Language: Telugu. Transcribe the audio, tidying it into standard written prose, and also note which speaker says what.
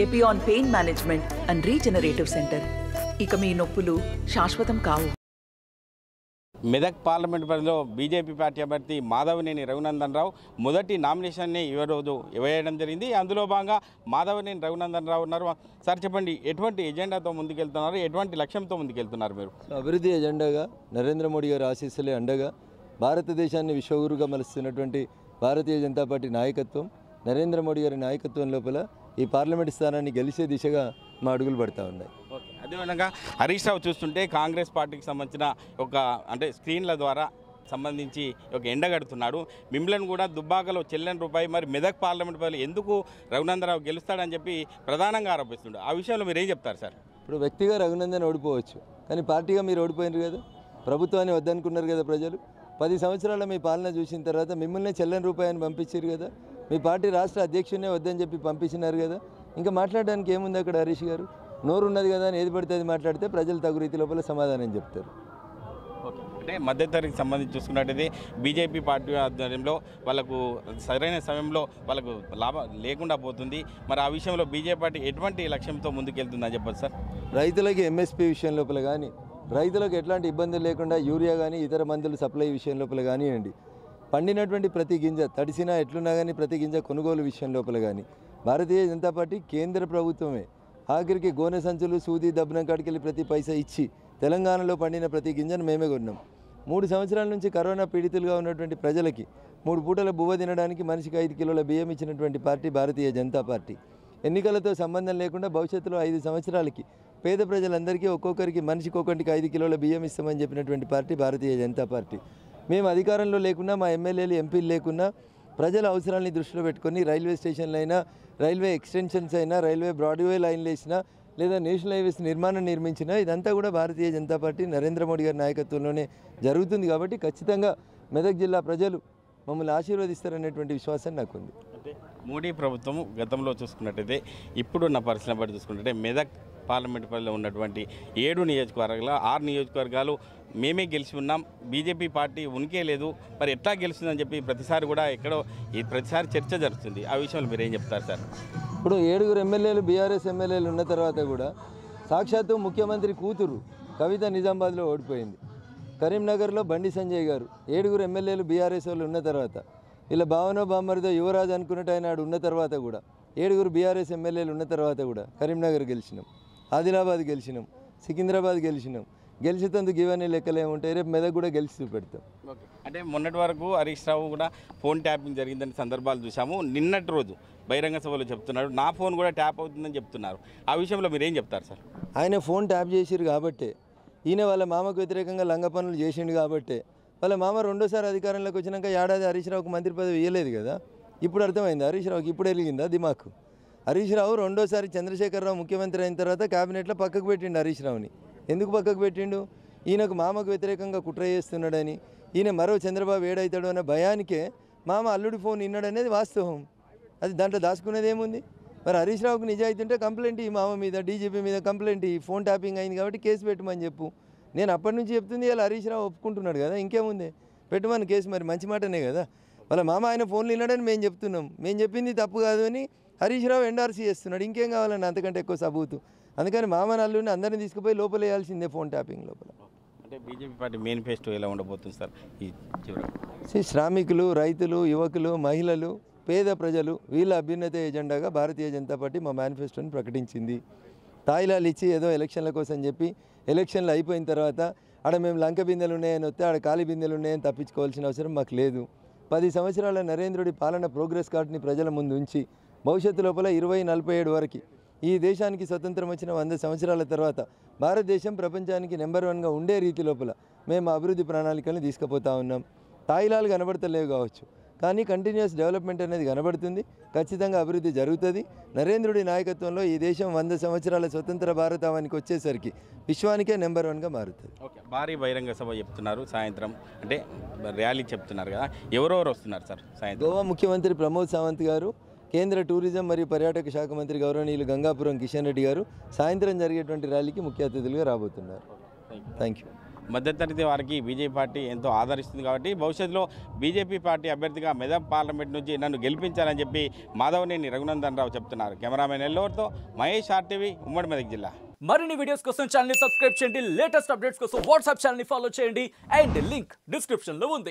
Speaker 1: Epione pain management and regenerative centre. ఇక మీ నొప్పులు శాశ్వతం కావు.
Speaker 2: మెదక్ పార్లమెంట్ పరిధిలో బీజేపీ పార్టీ అభ్యర్థి మాధవనేని రఘునందన్ రావు మొదటి నామినేషన్ని ఈరోజు వేయడం జరిగింది. అందులో భాగంగా మాధవనేని రఘునందన్ రావు ఉన్నారు. సార్ చెప్పండి, ఎటువంటి ఎజెండాతో ముందుకెళ్తున్నారు, ఎటువంటి లక్ష్యంతో ముందుకెళ్తున్నారు మీరు?
Speaker 3: అభివృద్ధి ఎజెండాగా నరేంద్ర మోడీ గారి ఆశీస్సులే అండగా భారతదేశాన్ని విశ్వగురుగా మలుస్తున్నటువంటి భారతీయ జనతా పార్టీ నాయకత్వం, నరేంద్ర మోడీ గారి నాయకత్వం లోపల ఈ పార్లమెంట్ స్థానాన్ని గెలిచే దిశగా మా అడుగులు పడతా ఉన్నాయి.
Speaker 2: అదేవిధంగా హరీష్ రావు చూస్తుంటే కాంగ్రెస్ పార్టీకి సంబంధించిన అంటే స్క్రీన్ల ద్వారా సంబంధించి ఒక ఎండగడుతున్నాడు. మిమ్మల్ని కూడా దుబ్బాకలో చెల్లని రూపాయి మరి మెదక్ పార్లమెంట్ పరిధిలో ఎందుకు రఘునందనరావు గెలుస్తాడని చెప్పి ప్రధానంగా ఆరోపిస్తుండే. ఆ విషయంలో మీరు ఏం చెప్తారు సార్?
Speaker 3: ఇప్పుడు వ్యక్తిగా రఘునందన్ ఓడిపోవచ్చు, కానీ పార్టీగా మీరు ఓడిపోయినారు కదా, ప్రభుత్వాన్ని వద్దనుకున్నారు కదా ప్రజలు. 10 సంవత్సరాల మీ పాలన చూసిన తర్వాత మిమ్మల్ని చెల్లని రూపాయని పంపించారు కదా, మీ పార్టీ రాష్ట్ర అధ్యక్షుడినే వద్దని చెప్పి పంపించినారు కదా. ఇంకా మాట్లాడడానికి ఏముంది అక్కడ? హరీష్ గారు నోరు ఉన్నది కదా అని ఏది పడితే అది మాట్లాడితే ప్రజలు తగు రీతి లోపల సమాధానం చెప్తారు.
Speaker 2: అంటే మధ్యతరగతికి సంబంధించి చూసుకున్నట్టయితే బీజేపీ పార్టీ ఆధ్వర్యంలో వాళ్ళకు సరైన సమయంలో వాళ్ళకు లాభం లేకుండా పోతుంది. మరి ఆ విషయంలో బీజేపీ పార్టీ ఎటువంటి లక్ష్యంతో ముందుకెళ్తుందని చెప్పచ్చు సార్?
Speaker 3: రైతులకి ఎంఎస్పీ విషయం లోపల కానీ, రైతులకు ఎట్లాంటి ఇబ్బందులు లేకుండా యూరియా కానీ ఇతర మందులు సప్లై విషయం లోపల కానివ్వండి, పండినటువంటి ప్రతి గింజ తడిసినా ఎట్లున్నా కానీ ప్రతి గింజ కొనుగోలు విషయం లోపల కానీ భారతీయ జనతా పార్టీ కేంద్ర ప్రభుత్వమే ఆఖరికి గోనె సంచులు సూది దబ్బనం కాడికి వెళ్ళి ప్రతి పైసా ఇచ్చి తెలంగాణలో పండిన ప్రతి గింజను మేమే కొన్నాం. 3 సంవత్సరాల నుంచి కరోనా పీడితులుగా ఉన్నటువంటి ప్రజలకి 3 పూటల బువ్వ తినడానికి మనిషికి 5 కిలోల బియ్యం ఇచ్చినటువంటి పార్టీ భారతీయ జనతా పార్టీ. ఎన్నికలతో సంబంధం లేకుండా భవిష్యత్తులో 5 సంవత్సరాలకి పేద ప్రజలందరికీ ఒక్కొక్కరికి మనిషికి ఒకటికి 5 కిలోల బియ్యం ఇస్తామని చెప్పినటువంటి పార్టీ భారతీయ జనతా పార్టీ. మేము అధికారంలో లేకున్నా, మా ఎమ్మెల్యేలు ఎంపీలు లేకున్నా ప్రజల అవసరాలని దృష్టిలో పెట్టుకొని రైల్వే స్టేషన్లు అయినా, రైల్వే ఎక్స్టెన్షన్స్ అయినా, రైల్వే బ్రాడ్వే లైన్లు వేసినా, లేదా నేషనల్ హైవేస్ నిర్మించినా ఇదంతా కూడా భారతీయ జనతా పార్టీ నరేంద్ర మోడీ గారి నాయకత్వంలోనే జరుగుతుంది. కాబట్టి ఖచ్చితంగా మెదక్ జిల్లా ప్రజలు మమ్మల్ని ఆశీర్వదిస్తారనేటువంటి విశ్వాసం నాకుంది.
Speaker 2: అంటే మోడీ ప్రభుత్వం గతంలో చూసుకున్నట్టయితే ఇప్పుడున్న పరిస్థితిని బట్టి చూసుకున్నట్టే మెదక్ పార్లమెంట్ పరిధిలో ఉన్నటువంటి 7 నియోజకవర్గాలు 6 నియోజకవర్గాలు మేమే గెలిచి ఉన్నాం, బీజేపీ పార్టీ ఉనికే లేదు, మరి ఎట్లా గెలుస్తుందని చెప్పి ప్రతిసారి కూడా ఎక్కడో ప్రతిసారి చర్చ జరుగుతుంది. ఆ విషయంలో మీరు ఏం చెప్తారు సార్?
Speaker 3: ఇప్పుడు 7 ఎమ్మెల్యేలు బీఆర్ఎస్ ఎమ్మెల్యేలు ఉన్న తర్వాత కూడా సాక్షాత్తు ముఖ్యమంత్రి కూతురు కవిత నిజామాబాద్లో ఓడిపోయింది. కరీంనగర్లో బండి సంజయ్ గారు 7 ఎమ్మెల్యేలు బీఆర్ఎస్ వాళ్ళు ఉన్న తర్వాత, ఇలా భావనో బామ్మరిదో యువరాజు అనుకున్నట్టు ఆయన ఉన్న తర్వాత కూడా 7 బీఆర్ఎస్ ఎమ్మెల్యేలు ఉన్న తర్వాత కూడా కరీంనగర్ గెలిచినాం, ఆదిలాబాద్ గెలిచినాం, సికింద్రాబాద్ గెలిచినాం. గెలిచేందుకు ఇవన్నీ లెక్కలు ఏముంటాయి? రేపు మెదక్ కూడా గెలిచి చూపెడతాం.
Speaker 2: అంటే మొన్నటి వరకు హరీష్ రావు కూడా ఫోన్ ట్యాపింగ్ జరిగిందని సందర్భాలు చూసాము. నిన్నటి రోజు బహిరంగ సభలో చెప్తున్నాడు నా ఫోన్ కూడా ట్యాప్ అవుతుందని చెప్తున్నారు. ఆ విషయంలో మీరు ఏం చెప్తారు సార్?
Speaker 3: ఆయన ఫోన్ ట్యాప్ చేసిరు కాబట్టే, ఈయన వాళ్ళ మామకు వ్యతిరేకంగా లంగ పనులు చేసిండు కాబట్టే వాళ్ళ మామ రెండోసారి అధికారంలోకి వచ్చినాక ఏడాది హరీష్ రావుకు మంత్రి పదవి ఇవ్వలేదు కదా. ఇప్పుడు అర్థమైంది హరీష్ రావుకి, ఇప్పుడు వెలిగిందా దిమాకు? హరీష్ రావు రెండోసారి చంద్రశేఖరరావు ముఖ్యమంత్రి అయిన తర్వాత క్యాబినెట్లో పక్కకు పెట్టిండు హరీష్ రావుని. ఎందుకు పక్కకు పెట్టిండు? ఈయనకు మామకు వ్యతిరేకంగా కుట్ర చేస్తున్నాడని, ఈయన మరో చంద్రబాబు ఏడవుతాడో అనే భయానికే మామ అల్లుడి ఫోన్ విన్నాడనేది వాస్తవం. అది దాంట్లో దాచుకునేది ఏముంది? మరి హరీష్ రావుకు నిజాయితీ ఉంటే కంప్లైంట్ ఈ మామ మీద, డీజీపీ మీద కంప్లైంట్, ఈ ఫోన్ ట్యాపింగ్ అయింది కాబట్టి కేసు పెట్టమని చెప్పు. నేను అప్పటి నుంచి చెప్తుంది, ఇలా హరీష్ రావు ఒప్పుకుంటున్నాడు కదా, ఇంకేముంది పెట్టమని కేసు. మరి మంచి మాటనే కదా. వాళ్ళ మామ ఆయన ఫోన్లు విన్నాడని మేము చెప్తున్నాం, మేము చెప్పింది తప్పు కాదు అని హరీష్ రావు ఎండార్సీ చేస్తున్నాడు. ఇంకేం కావాలండి అంతకంటే ఎక్కువ సబూతు? అందుకని మామ నల్లుని అందరినీ తీసుకుపోయి లోపల వేయాల్సిందే ఫోన్ ట్యాపింగ్ లోపల.
Speaker 2: అంటే బీజేపీ పార్టీ మేనిఫెస్టో ఎలా ఉండబోతుంది సార్ ఈ చివరి?
Speaker 3: శ్రామికులు, రైతులు, యువకులు, మహిళలు, పేద ప్రజలు వీళ్ళ అభ్యున్నత ఎజెండాగా భారతీయ జనతా పార్టీ మా మేనిఫెస్టోని ప్రకటించింది. తాయిలాలు ఇచ్చి ఏదో ఎలక్షన్ల కోసం చెప్పి ఎలక్షన్లు అయిపోయిన తర్వాత ఆడ మేము లంక బిందెలు ఉన్నాయని వస్తే ఆడ ఖాళీ బిందెలు ఉన్నాయని తప్పించుకోవాల్సిన అవసరం మాకు లేదు. 10 సంవత్సరాల నరేంద్రుడి పాలన ప్రోగ్రెస్ కార్డుని ప్రజల ముందు ఉంచి భవిష్యత్తు లోపల 2047 వరకు ఈ దేశానికి స్వతంత్రం వచ్చిన 100 సంవత్సరాల తర్వాత భారతదేశం ప్రపంచానికి నెంబర్ 1గా ఉండే రీతి లోపల మేము అభివృద్ధి ప్రణాళికలను తీసుకుపోతా ఉన్నాం. తాయిలాలు కనబడతలేవు కావచ్చు, కానీ కంటిన్యూస్ డెవలప్మెంట్ అనేది కనబడుతుంది. ఖచ్చితంగా అభివృద్ధి జరుగుతుంది. నరేంద్రుడి నాయకత్వంలో ఈ దేశం 100 సంవత్సరాల స్వతంత్ర భారతావానికి వచ్చేసరికి విశ్వానికే నెంబర్ 1గా మారుతుంది.
Speaker 2: ఓకే, భారీ బహిరంగ సభ చెప్తున్నారు సాయంత్రం, అంటే ర్యాలీ చెప్తున్నారు కదా, ఎవరెవరు వస్తున్నారు సార్ సాయంత్రం?
Speaker 3: గోవా ముఖ్యమంత్రి ప్రమోద్ సావంత్ గారు, కేంద్ర టూరిజం మరియు పర్యాటక శాఖ మంత్రి గౌరవనీయులు గంగాపురం కిషన్ రెడ్డి గారు సాయంత్రం జరిగేటువంటి ర్యాలీకి ముఖ్య అతిథులుగా రాబోతున్నారు. Thank you.
Speaker 2: మధ్యతరగతి వారికి బీజేపీ పార్టీ ఎంతో ఆదరిస్తుంది కాబట్టి భవిష్యత్తులో బీజేపీ పార్టీ అభ్యర్థిగా మెదక్ పార్లమెంట్ నుంచి నన్ను గెలిపించాలని చెప్పి మాధవనేని రఘునందన్ రావు చెప్తున్నారు. కెమెరామెన్ ఎల్లోర్తో మహేష్ ఆర్టీవీ, ఉమ్మడి మెదక్ జిల్లా.
Speaker 4: మరిన్ని వీడియోస్ కోసం ఛానల్ ని సబ్స్క్రైబ్ చేయండి, లేటెస్ట్ అప్డేట్స్ కోసం వాట్సాప్ ఛానల్ ని ఫాలో చేయండి అండ్ లింక్ డిస్క్రిప్షన్ లో ఉంది.